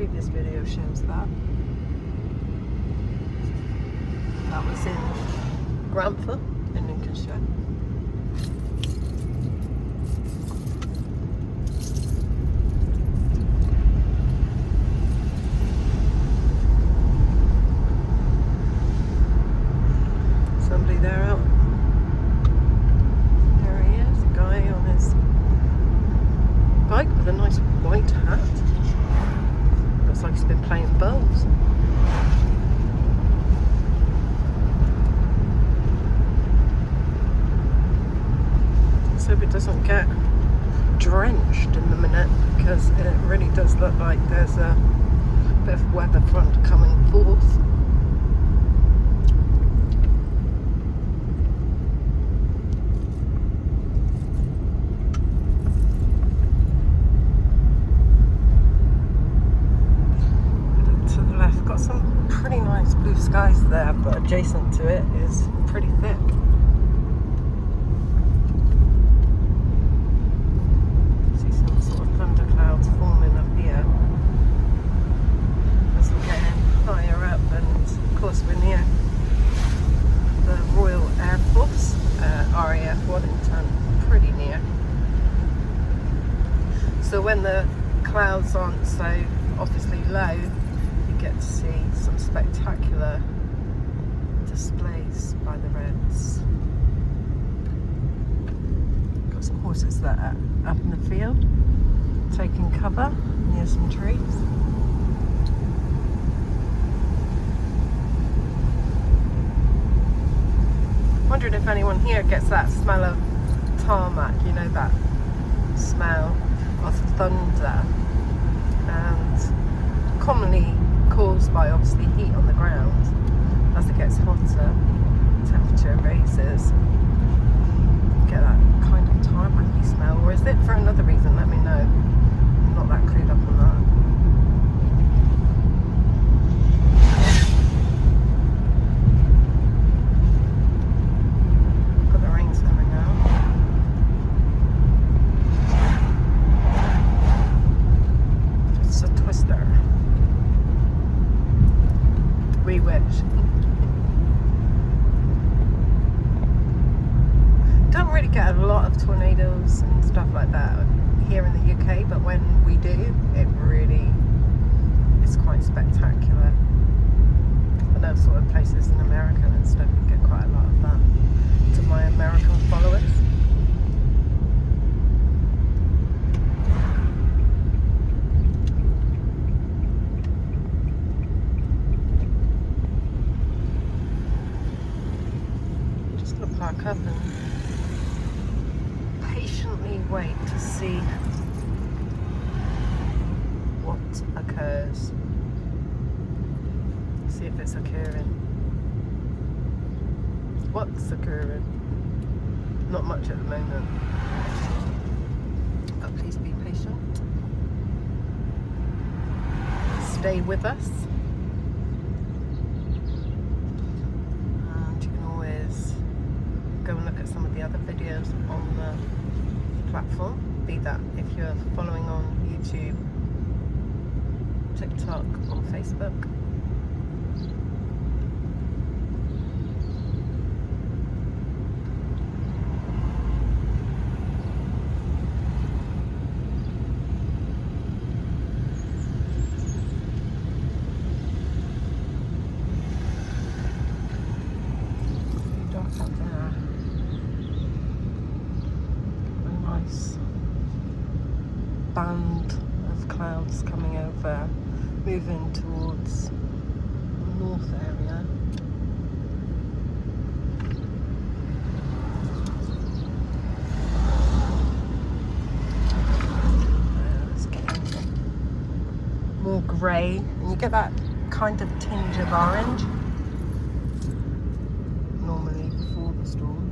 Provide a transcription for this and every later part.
previous video shows that. That was in Grantham in Lincolnshire. Somebody there out. There he is, a guy on his bike with a nice white hat. Looks like he's been playing bowls. Let's hope it doesn't get drenched in the minute, because it really does look like there's a bit of weather front coming forth. Some pretty nice blue skies there, but adjacent to it is pretty thick. See some sort of thunderclouds forming up here as we're getting higher up, and of course we're near the Royal Air Force, RAF Wellington, pretty near. So when the clouds aren't so obviously low, get to see some spectacular displays by the Reds. Got some horses that are up in the field, taking cover near some trees. Wondering if anyone here gets that smell of tarmac, you know, that smell of thunder, and commonly caused by obviously heat on the ground. As it gets hotter, temperature raises, you get that kind of tarmacy smell. Or is it for another reason? Let me know. I'm not that clued up on that. But the rain's coming now. It's a twister. We wish. Don't really get a lot of tornadoes and stuff like that here in the UK, but when we do, it really is quite spectacular. And those sort of places in America and stuff, you get quite a lot of that. To my American followers. Park up and patiently wait to see what occurs. See if it's occurring. What's occurring? Not much at the moment. But please be patient. Stay with us. Go and look at some of the other videos on the platform, be that if you're following on YouTube, TikTok or Facebook. Dark up there. Band of clouds coming over, moving towards the north area. It's getting more grey, and you get that kind of tinge of orange normally before the storm.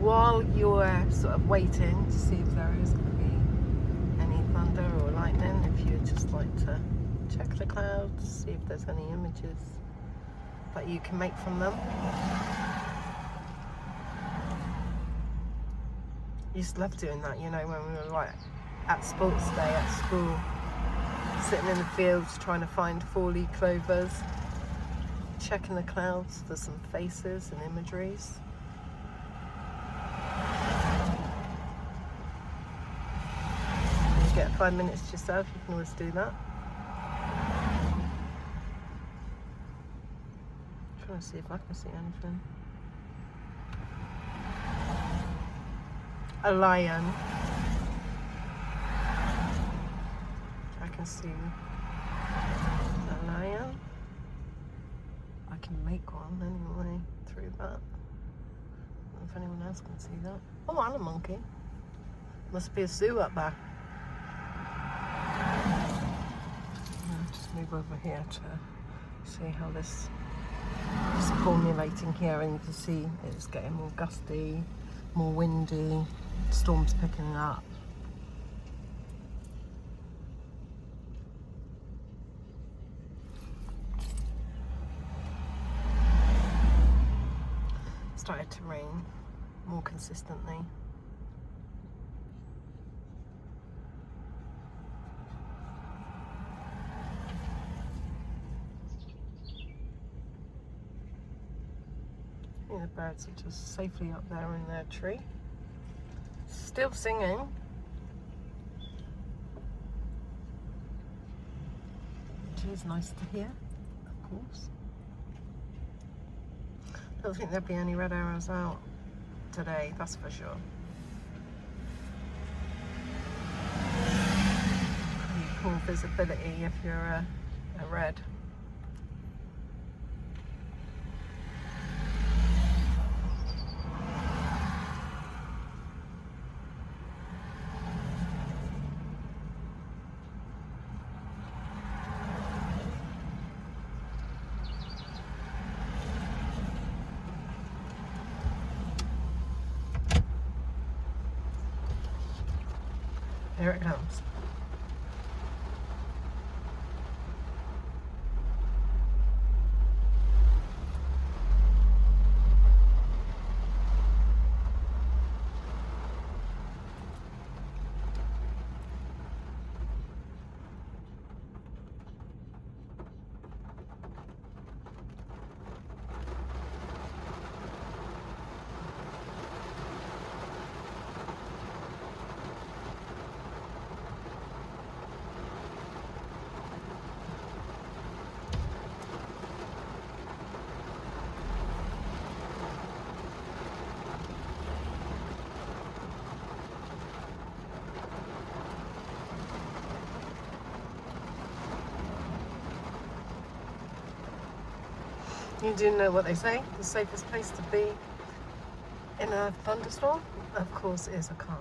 While you're sort of waiting to see if there is going to be any thunder or lightning, if you'd just like to check the clouds, see if there's any images that you can make from them. Used to love doing that, you know, when we were like at sports day at school, sitting in the fields trying to find 4-leaf clovers, checking the clouds for some faces and imageries. You get 5 minutes to yourself, you can always do that. I'm trying to see if I can see anything. A lion. I can see a lion. I can make one anyway through that. I don't know if anyone else can see that. Oh, and a monkey. Must be a zoo up there. I'll just move over here to see how this is formulating here, and you can see it's getting more gusty, more windy, storms picking up. Started to rain more consistently. The birds are just safely up there in their tree, still singing. Which is nice to hear, of course. I don't think there'll be any red arrows out today, that's for sure. Pretty poor visibility if you're a red. Here it comes. You do know what they say, the safest place to be in a thunderstorm, of course, is a car.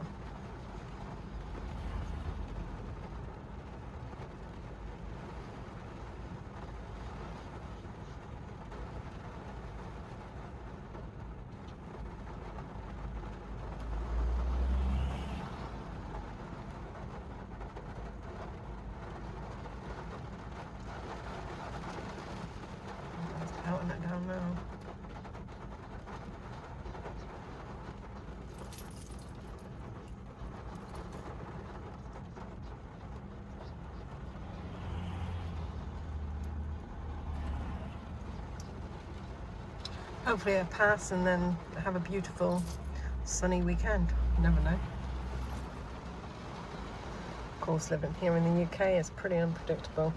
Pelting it down now. Hopefully it'll pass and then have a beautiful sunny weekend. You never know. Of course, living here in the UK is pretty unpredictable.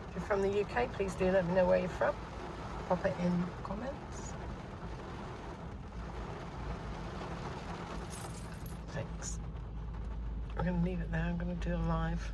If you're from the UK, please do let me know where you're from. Pop it in comments. Thanks. I'm going to leave it there. I'm going to do a live.